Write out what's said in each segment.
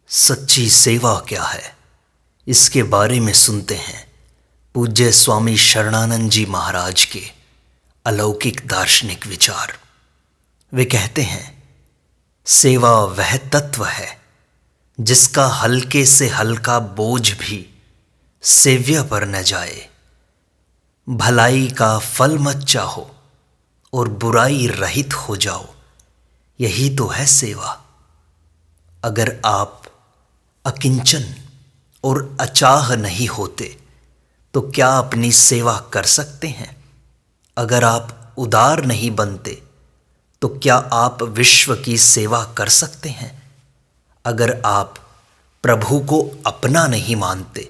सच्ची सेवा क्या है, इसके बारे में सुनते हैं पूज्य स्वामी शरणानंद जी महाराज के अलौकिक दार्शनिक विचार। वे कहते हैं, सेवा वह तत्व है जिसका हल्के से हल्का बोझ भी सेव्य पर न जाए। भलाई का फल मत चाहो और बुराई रहित हो जाओ, यही तो है सेवा। अगर आप अकिंचन और अचाह नहीं होते तो क्या अपनी सेवा कर सकते हैं? अगर आप उदार नहीं बनते तो क्या आप विश्व की सेवा कर सकते हैं? अगर आप प्रभु को अपना नहीं मानते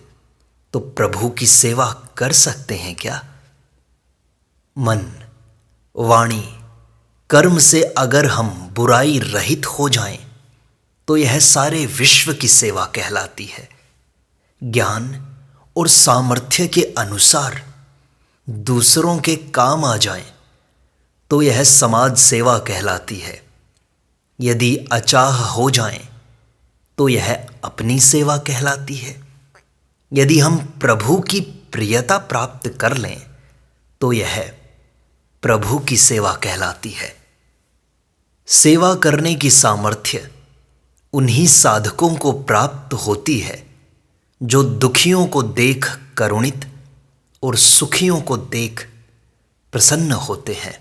तो प्रभु की सेवा कर सकते हैं क्या? मन, वाणी, कर्म से अगर हम बुराई रहित हो जाएं तो यह सारे विश्व की सेवा कहलाती है। ज्ञान और सामर्थ्य के अनुसार दूसरों के काम आ जाएं तो यह समाज सेवा कहलाती है। यदि अचाह हो जाएं तो यह अपनी सेवा कहलाती है। यदि हम प्रभु की प्रियता प्राप्त कर लें तो यह प्रभु की सेवा कहलाती है। सेवा करने की सामर्थ्य उन्हीं साधकों को प्राप्त होती है जो दुखियों को देख करुणित और सुखियों को देख प्रसन्न होते हैं।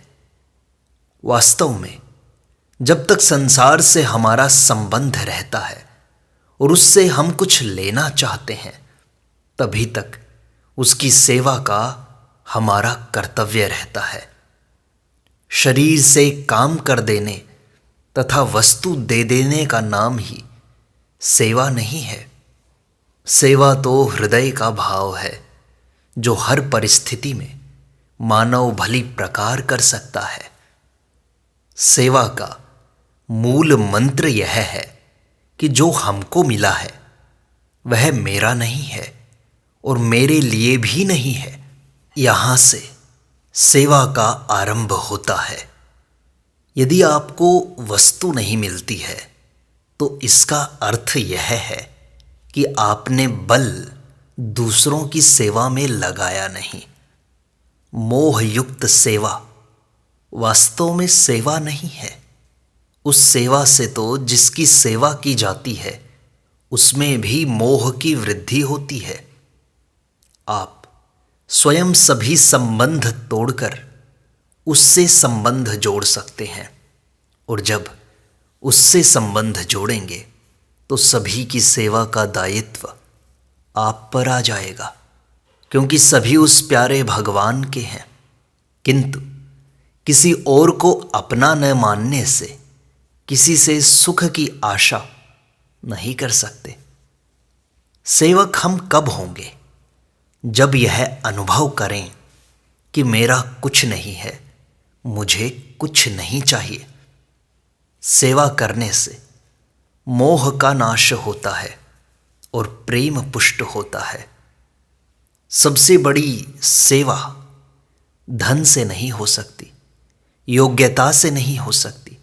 वास्तव में जब तक संसार से हमारा संबंध रहता है और उससे हम कुछ लेना चाहते हैं, तभी तक उसकी सेवा का हमारा कर्तव्य रहता है। शरीर से काम कर देने तथा वस्तु दे देने का नाम ही सेवा नहीं है। सेवा तो हृदय का भाव है जो हर परिस्थिति में मानव भली प्रकार कर सकता है। सेवा का मूल मंत्र यह है कि जो हमको मिला है वह मेरा नहीं है और मेरे लिए भी नहीं है। यहाँ से सेवा का आरंभ होता है। यदि आपको वस्तु नहीं मिलती है तो इसका अर्थ यह है कि आपने बल दूसरों की सेवा में लगाया नहीं। मोहयुक्त सेवा वास्तव में सेवा नहीं है। उस सेवा से तो जिसकी सेवा की जाती है उसमें भी मोह की वृद्धि होती है। आप स्वयं सभी संबंध तोड़कर उससे संबंध जोड़ सकते हैं, और जब उससे संबंध जोड़ेंगे तो सभी की सेवा का दायित्व आप पर आ जाएगा, क्योंकि सभी उस प्यारे भगवान के हैं। किंतु किसी और को अपना न मानने से किसी से सुख की आशा नहीं कर सकते। सेवक हम कब होंगे? जब यह अनुभव करें कि मेरा कुछ नहीं है, मुझे कुछ नहीं चाहिए। सेवा करने से मोह का नाश होता है और प्रेम पुष्ट होता है। सबसे बड़ी सेवा धन से नहीं हो सकती, योग्यता से नहीं हो सकती,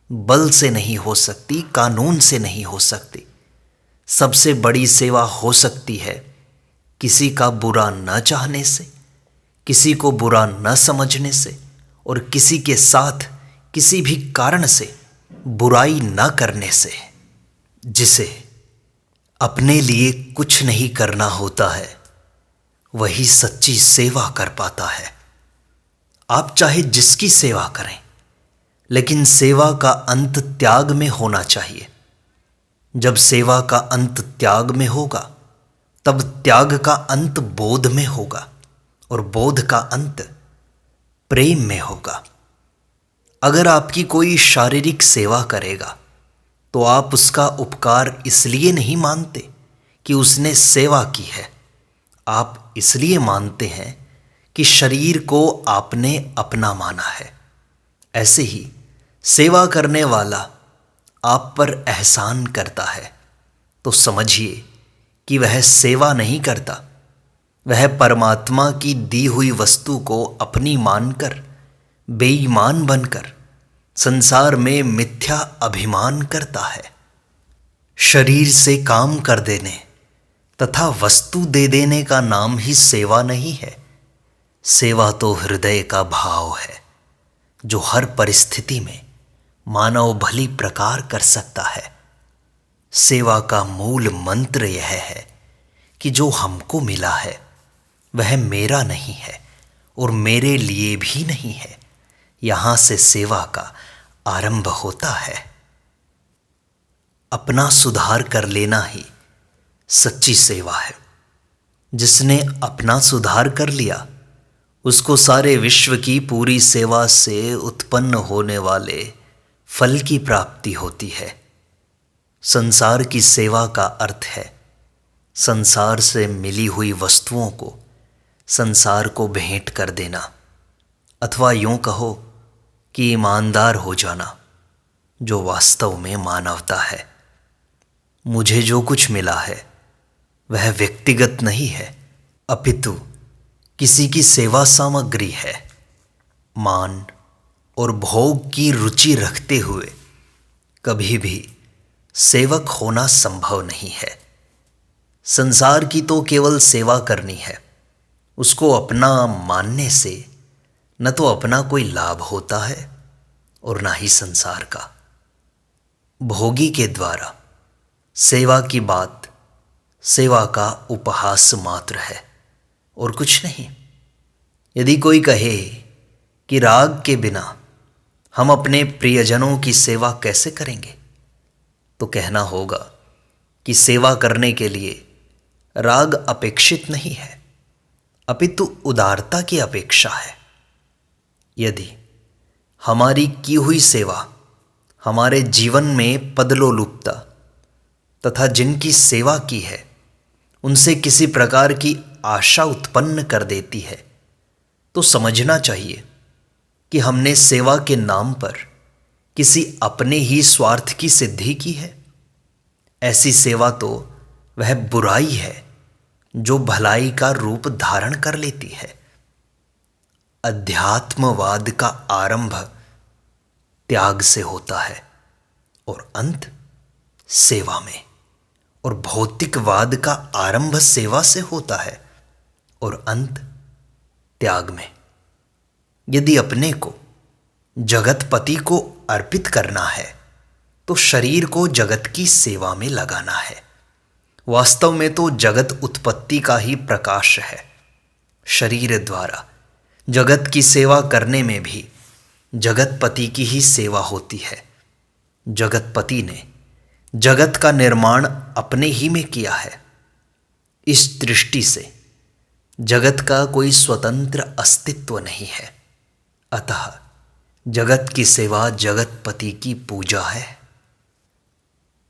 बल से नहीं हो सकती, कानून से नहीं हो सकती। सबसे बड़ी सेवा हो सकती है किसी का बुरा न चाहने से, किसी को बुरा न समझने से और किसी के साथ किसी भी कारण से बुराई न करने से। जिसे अपने लिए कुछ नहीं करना होता है वही सच्ची सेवा कर पाता है। आप चाहे जिसकी सेवा करें, लेकिन सेवा का अंत त्याग में होना चाहिए। जब सेवा का अंत त्याग में होगा तब त्याग का अंत बोध में होगा और बोध का अंत प्रेम में होगा। अगर आपकी कोई शारीरिक सेवा करेगा तो आप उसका उपकार इसलिए नहीं मानते कि उसने सेवा की है, आप इसलिए मानते हैं कि शरीर को आपने अपना माना है। ऐसे ही सेवा करने वाला आप पर एहसान करता है तो समझिए कि वह सेवा नहीं करता, वह परमात्मा की दी हुई वस्तु को अपनी मानकर बेईमान बनकर संसार में मिथ्या अभिमान करता है। शरीर से काम कर देने तथा वस्तु दे देने का नाम ही सेवा नहीं है। सेवा तो हृदय का भाव है जो हर परिस्थिति में मानव भली प्रकार कर सकता है। सेवा का मूल मंत्र यह है कि जो हमको मिला है वह मेरा नहीं है और मेरे लिए भी नहीं है। यहाँ से सेवा का आरंभ होता है। अपना सुधार कर लेना ही सच्ची सेवा है। जिसने अपना सुधार कर लिया उसको सारे विश्व की पूरी सेवा से उत्पन्न होने वाले फल की प्राप्ति होती है। संसार की सेवा का अर्थ है संसार से मिली हुई वस्तुओं को संसार को भेंट कर देना, अथवा यूं कहो कि ईमानदार हो जाना, जो वास्तव में मानवता है। मुझे जो कुछ मिला है वह व्यक्तिगत नहीं है, अपितु किसी की सेवा सामग्री है। मान और भोग की रुचि रखते हुए कभी भी सेवक होना संभव नहीं है। संसार की तो केवल सेवा करनी है। उसको अपना मानने से न तो अपना कोई लाभ होता है और ना ही संसार का। भोगी के द्वारा सेवा की बात सेवा का उपहास मात्र है और कुछ नहीं। यदि कोई कहे कि राग के बिना हम अपने प्रियजनों की सेवा कैसे करेंगे, तो कहना होगा कि सेवा करने के लिए राग अपेक्षित नहीं है, अपितु उदारता की अपेक्षा है। यदि हमारी की हुई सेवा हमारे जीवन में पदलोलुपता तथा जिनकी सेवा की है उनसे किसी प्रकार की आशा उत्पन्न कर देती है, तो समझना चाहिए कि हमने सेवा के नाम पर किसी अपने ही स्वार्थ की सिद्धि की है। ऐसी सेवा तो वह बुराई है जो भलाई का रूप धारण कर लेती है। अध्यात्मवाद का आरंभ त्याग से होता है और अंत सेवा में, और भौतिकवाद का आरंभ सेवा से होता है और अंत त्याग में। यदि अपने को जगतपति को अर्पित करना है तो शरीर को जगत की सेवा में लगाना है। वास्तव में तो जगत उत्पत्ति का ही प्रकाश है। शरीर द्वारा जगत की सेवा करने में भी जगतपति की ही सेवा होती है। जगतपति ने जगत का निर्माण अपने ही में किया है। इस दृष्टि से जगत का कोई स्वतंत्र अस्तित्व नहीं है। अतः जगत की सेवा जगतपति की पूजा है।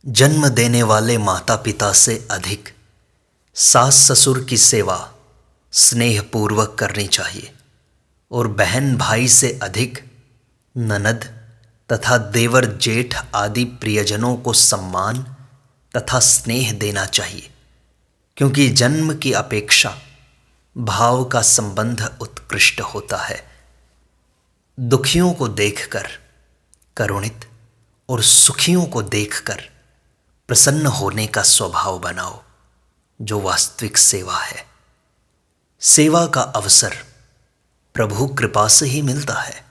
जन्म देने वाले माता पिता से अधिक सास ससुर की सेवा स्नेहपूर्वक करनी चाहिए और बहन भाई से अधिक ननद तथा देवर जेठ आदि प्रियजनों को सम्मान तथा स्नेह देना चाहिए, क्योंकि जन्म की अपेक्षा भाव का संबंध उत्कृष्ट होता है। दुखियों को देखकर करुणित और सुखियों को देखकर प्रसन्न होने का स्वभाव बनाओ, जो वास्तविक सेवा है। सेवा का अवसर प्रभु कृपा से ही मिलता है,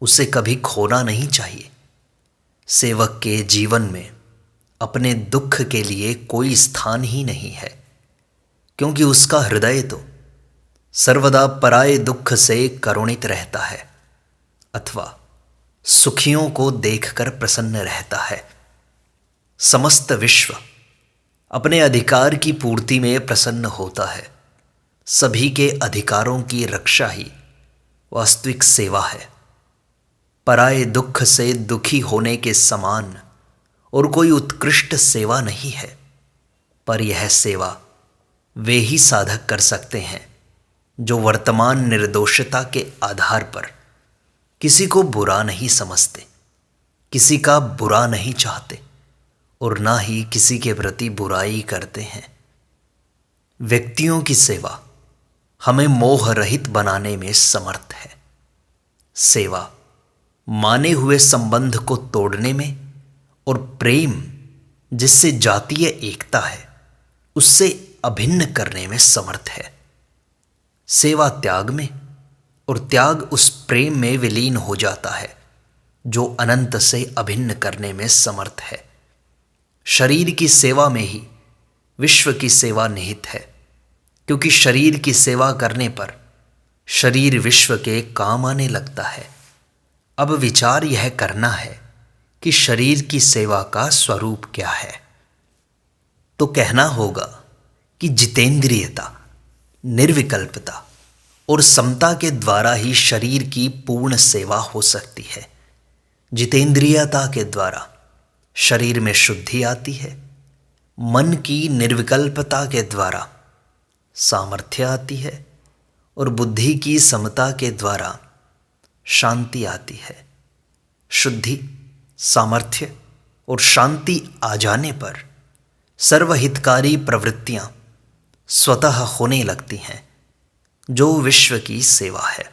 उसे कभी खोना नहीं चाहिए। सेवक के जीवन में अपने दुख के लिए कोई स्थान ही नहीं है, क्योंकि उसका हृदय तो सर्वदा पराये दुख से करुणित रहता है अथवा सुखियों को देखकर प्रसन्न रहता है। समस्त विश्व अपने अधिकार की पूर्ति में प्रसन्न होता है। सभी के अधिकारों की रक्षा ही वास्तविक सेवा है। पराये दुख से दुखी होने के समान और कोई उत्कृष्ट सेवा नहीं है, पर यह सेवा वे ही साधक कर सकते हैं जो वर्तमान निर्दोषता के आधार पर किसी को बुरा नहीं समझते, किसी का बुरा नहीं चाहते और ना ही किसी के प्रति बुराई करते हैं। व्यक्तियों की सेवा हमें मोह रहित बनाने में समर्थ है। सेवा माने हुए संबंध को तोड़ने में और प्रेम जिससे जातीय एकता है उससे अभिन्न करने में समर्थ है। सेवा त्याग में और त्याग उस प्रेम में विलीन हो जाता है जो अनंत से अभिन्न करने में समर्थ है। शरीर की सेवा में ही विश्व की सेवा निहित है, क्योंकि शरीर की सेवा करने पर शरीर विश्व के काम आने लगता है। अब विचार यह करना है कि शरीर की सेवा का स्वरूप क्या है। तो कहना होगा कि जितेंद्रियता, निर्विकल्पता और समता के द्वारा ही शरीर की पूर्ण सेवा हो सकती है। जितेंद्रियता के द्वारा शरीर में शुद्धि आती है, मन की निर्विकल्पता के द्वारा सामर्थ्य आती है और बुद्धि की समता के द्वारा शांति आती है। शुद्धि, सामर्थ्य और शांति आ जाने पर सर्वहितकारी प्रवृत्तियां स्वतः होने लगती हैं, जो विश्व की सेवा है।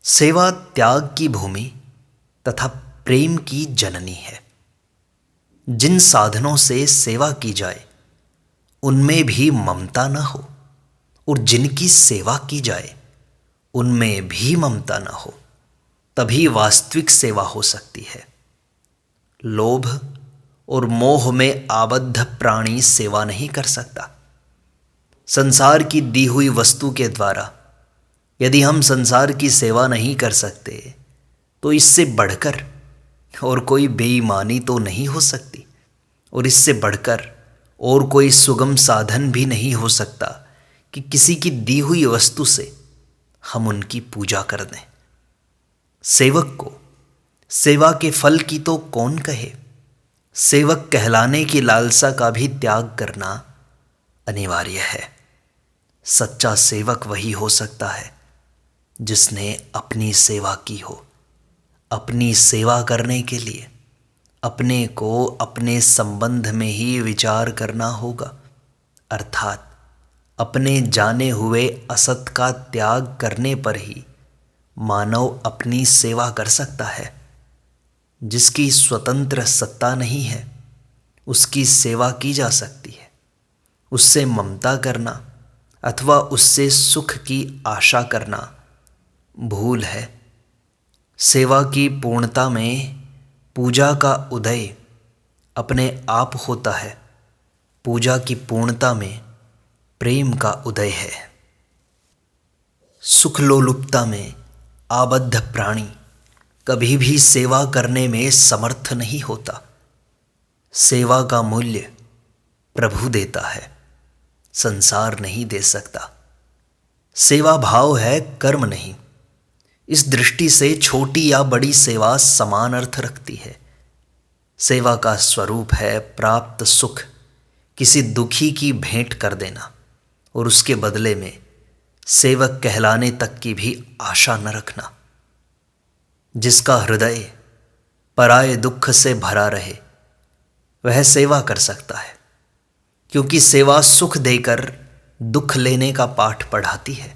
सेवा त्याग की भूमि तथा प्रेम की जननी है। जिन साधनों से सेवा की जाए उनमें भी ममता न हो, और जिनकी सेवा की जाए उनमें भी ममता न हो, तभी वास्तविक सेवा हो सकती है। लोभ और मोह में आबद्ध प्राणी सेवा नहीं कर सकता। संसार की दी हुई वस्तु के द्वारा यदि हम संसार की सेवा नहीं कर सकते तो इससे बढ़कर और कोई बेईमानी तो नहीं हो सकती, और इससे बढ़कर और कोई सुगम साधन भी नहीं हो सकता कि किसी की दी हुई वस्तु से हम उनकी पूजा कर दें। सेवक को सेवा के फल की तो कौन कहे, सेवक कहलाने की लालसा का भी त्याग करना अनिवार्य है। सच्चा सेवक वही हो सकता है जिसने अपनी सेवा की हो। अपनी सेवा करने के लिए अपने को अपने संबंध में ही विचार करना होगा, अर्थात अपने जाने हुए असत का त्याग करने पर ही मानव अपनी सेवा कर सकता है। जिसकी स्वतंत्र सत्ता नहीं है उसकी सेवा की जा सकती है। उससे ममता करना अथवा उससे सुख की आशा करना भूल है। सेवा की पूर्णता में पूजा का उदय अपने आप होता है। पूजा की पूर्णता में प्रेम का उदय है। सुखलोलुपता में आबद्ध प्राणी कभी भी सेवा करने में समर्थ नहीं होता। सेवा का मूल्य प्रभु देता है, संसार नहीं दे सकता। सेवा भाव है, कर्म नहीं। इस दृष्टि से छोटी या बड़ी सेवा समान अर्थ रखती है। सेवा का स्वरूप है प्राप्त सुख किसी दुखी की भेंट कर देना, और उसके बदले में सेवक कहलाने तक की भी आशा न रखना। जिसका हृदय पराये दुख से भरा रहे वह सेवा कर सकता है, क्योंकि सेवा सुख देकर दुख लेने का पाठ पढ़ाती है।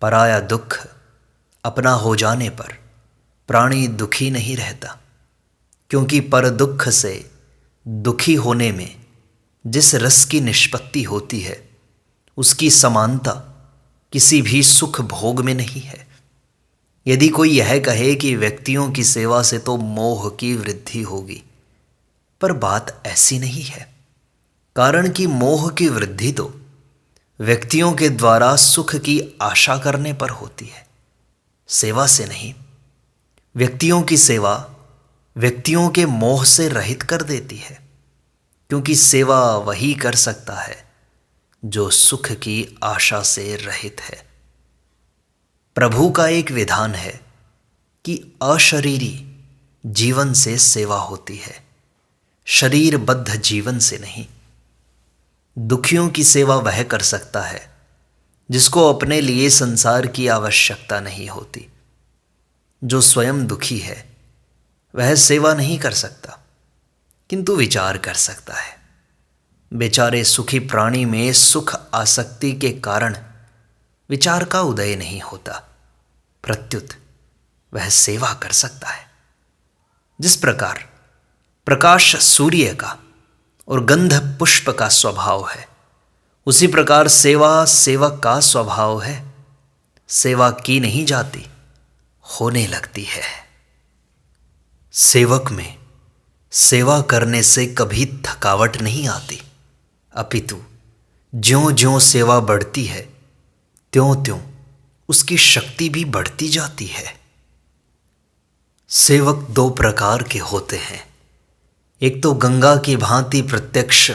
पराया दुख अपना हो जाने पर प्राणी दुखी नहीं रहता, क्योंकि पर दुख से दुखी होने में जिस रस की निष्पत्ति होती है उसकी समानता किसी भी सुख भोग में नहीं है। यदि कोई यह कहे कि व्यक्तियों की सेवा से तो मोह की वृद्धि होगी, पर बात ऐसी नहीं है। कारण कि मोह की वृद्धि तो व्यक्तियों के द्वारा सुख की आशा करने पर होती है, सेवा से नहीं। व्यक्तियों की सेवा व्यक्तियों के मोह से रहित कर देती है, क्योंकि सेवा वही कर सकता है जो सुख की आशा से रहित है। प्रभु का एक विधान है कि अशरीरी जीवन से सेवा होती है, शरीरबद्ध जीवन से नहीं। दुखियों की सेवा वह कर सकता है जिसको अपने लिए संसार की आवश्यकता नहीं होती। जो स्वयं दुखी है वह सेवा नहीं कर सकता, किंतु विचार कर सकता है। बेचारे सुखी प्राणी में सुख आसक्ति के कारण विचार का उदय नहीं होता, प्रत्युत वह सेवा कर सकता है। जिस प्रकार प्रकाश सूर्य का और गंध पुष्प का स्वभाव है, उसी प्रकार सेवा सेवक का स्वभाव है। सेवा की नहीं जाती, होने लगती है। सेवक में सेवा करने से कभी थकावट नहीं आती, अपितु ज्यों ज्यों सेवा बढ़ती है त्यों त्यों उसकी शक्ति भी बढ़ती जाती है। सेवक दो प्रकार के होते हैं, एक तो गंगा की भांति प्रत्यक्ष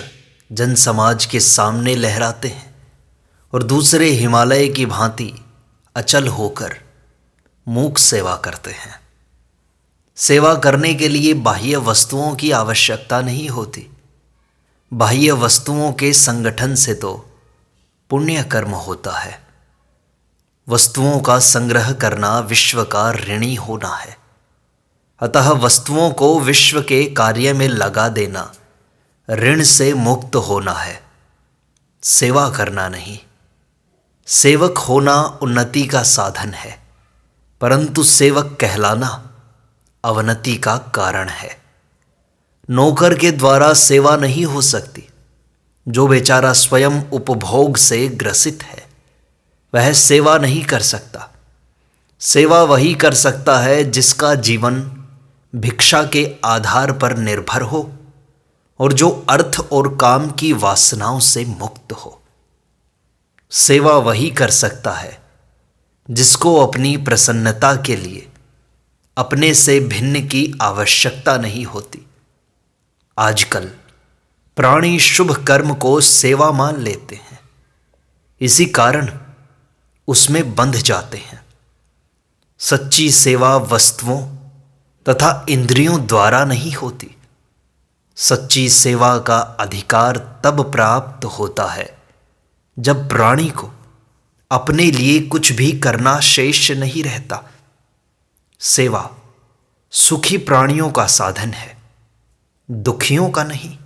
जन समाज के सामने लहराते हैं और दूसरे हिमालय की भांति अचल होकर मूक सेवा करते हैं। सेवा करने के लिए बाह्य वस्तुओं की आवश्यकता नहीं होती। बाह्य वस्तुओं के संगठन से तो पुण्य कर्म होता है। वस्तुओं का संग्रह करना विश्व का ऋणी होना है। अतः वस्तुओं को विश्व के कार्य में लगा देना ऋण से मुक्त होना है, सेवा करना नहीं। सेवक होना उन्नति का साधन है, परंतु सेवक कहलाना अवनति का कारण है। नौकर के द्वारा सेवा नहीं हो सकती। जो बेचारा स्वयं उपभोग से ग्रसित है वह सेवा नहीं कर सकता। सेवा वही कर सकता है जिसका जीवन भिक्षा के आधार पर निर्भर हो और जो अर्थ और काम की वासनाओं से मुक्त हो। सेवा वही कर सकता है जिसको अपनी प्रसन्नता के लिए अपने से भिन्न की आवश्यकता नहीं होती। आजकल प्राणी शुभ कर्म को सेवा मान लेते हैं, इसी कारण उसमें बंध जाते हैं। सच्ची सेवा वस्तुओं तथा इंद्रियों द्वारा नहीं होती। सच्ची सेवा का अधिकार तब प्राप्त होता है जब प्राणी को अपने लिए कुछ भी करना शेष नहीं रहता। सेवा सुखी प्राणियों का साधन है, दुखियों का नहीं।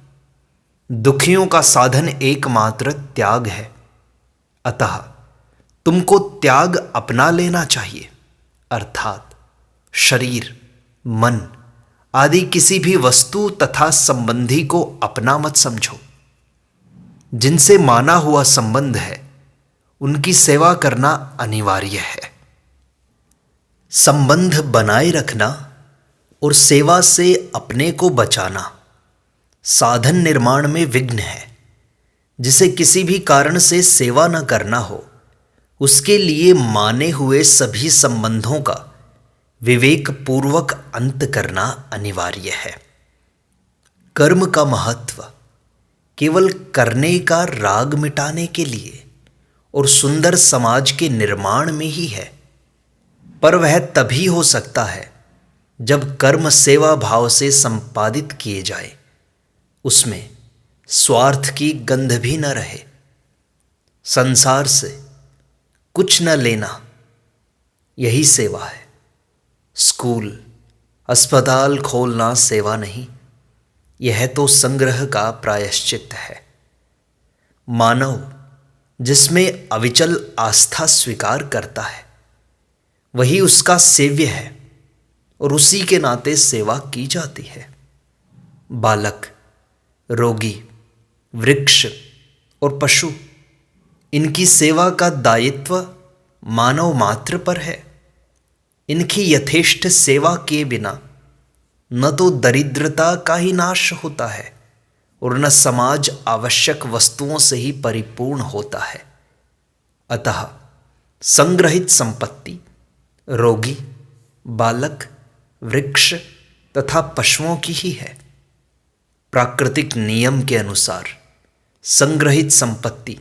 दुखियों का साधन एकमात्र त्याग है। अतः तुमको त्याग अपना लेना चाहिए, अर्थात शरीर, मन आदि किसी भी वस्तु तथा संबंधी को अपना मत समझो। जिनसे माना हुआ संबंध है उनकी सेवा करना अनिवार्य है। संबंध बनाए रखना और सेवा से अपने को बचाना साधन निर्माण में विघ्न है। जिसे किसी भी कारण से सेवा न करना हो उसके लिए माने हुए सभी संबंधों का विवेक पूर्वक अंत करना अनिवार्य है। कर्म का महत्व केवल करने का राग मिटाने के लिए और सुंदर समाज के निर्माण में ही है, पर वह तभी हो सकता है जब कर्म सेवा भाव से संपादित किए जाए, उसमें स्वार्थ की गंध भी न रहे। संसार से कुछ न लेना, यही सेवा है। स्कूल, अस्पताल खोलना सेवा नहीं, यह तो संग्रह का प्रायश्चित है। मानव जिसमें अविचल आस्था स्वीकार करता है वही उसका सेव्य है और उसी के नाते सेवा की जाती है। बालक, रोगी, वृक्ष और पशु, इनकी सेवा का दायित्व मानव मात्र पर है। इनकी यथेष्ट सेवा किए बिना न तो दरिद्रता का ही नाश होता है और न समाज आवश्यक वस्तुओं से ही परिपूर्ण होता है। अतः संग्रहित संपत्ति रोगी, बालक, वृक्ष तथा पशुओं की ही है। प्राकृतिक नियम के अनुसार संग्रहित संपत्ति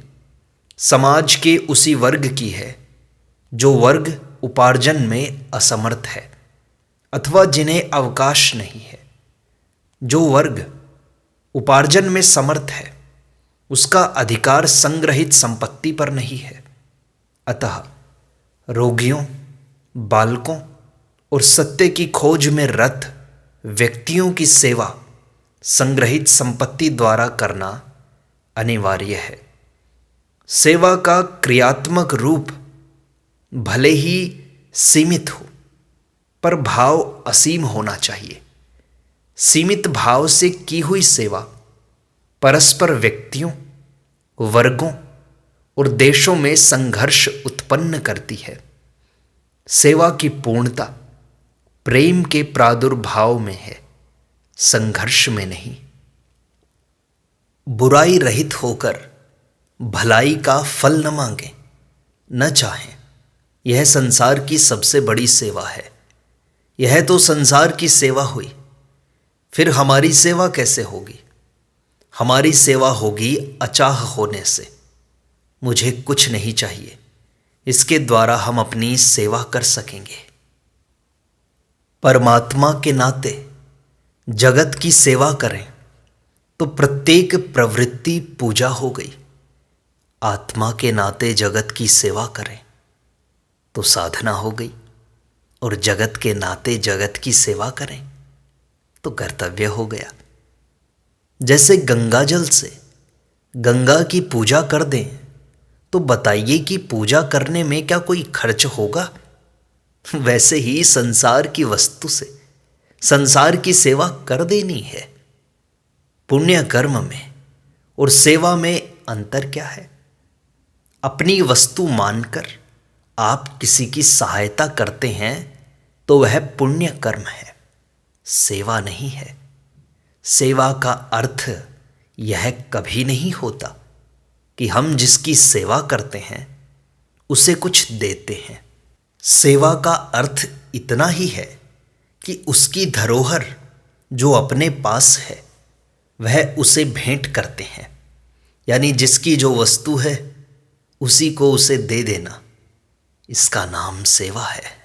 समाज के उसी वर्ग की है जो वर्ग उपार्जन में असमर्थ है अथवा जिन्हें अवकाश नहीं है। जो वर्ग उपार्जन में समर्थ है उसका अधिकार संग्रहित संपत्ति पर नहीं है। अतः रोगियों, बालकों और सत्य की खोज में रत व्यक्तियों की सेवा संग्रहित संपत्ति द्वारा करना अनिवार्य है। सेवा का क्रियात्मक रूप भले ही सीमित हो पर भाव असीम होना चाहिए। सीमित भाव से की हुई सेवा परस्पर व्यक्तियों, वर्गों और देशों में संघर्ष उत्पन्न करती है। सेवा की पूर्णता प्रेम के प्रादुर्भाव में है, संघर्ष में नहीं। बुराई रहित होकर भलाई का फल न मांगें, न चाहें, यह संसार की सबसे बड़ी सेवा है। यह तो संसार की सेवा हुई, फिर हमारी सेवा कैसे होगी? हमारी सेवा होगी अचाह होने से। मुझे कुछ नहीं चाहिए, इसके द्वारा हम अपनी सेवा कर सकेंगे। परमात्मा के नाते जगत की सेवा करें तो प्रत्येक प्रवृत्ति पूजा हो गई। आत्मा के नाते जगत की सेवा करें तो साधना हो गई, और जगत के नाते जगत की सेवा करें तो कर्तव्य हो गया। जैसे गंगा जल से गंगा की पूजा कर दें तो बताइए कि पूजा करने में क्या कोई खर्च होगा? वैसे ही संसार की वस्तु से संसार की सेवा कर देनी है। पुण्य कर्म में और सेवा में अंतर क्या है? अपनी वस्तु मानकर आप किसी की सहायता करते हैं तो वह पुण्य कर्म है, सेवा नहीं है। सेवा का अर्थ यह कभी नहीं होता कि हम जिसकी सेवा करते हैं उसे कुछ देते हैं। सेवा का अर्थ इतना ही है कि उसकी धरोहर जो अपने पास है वह उसे भेंट करते हैं, यानी जिसकी जो वस्तु है उसी को उसे दे देना। इसका नाम सेवा है।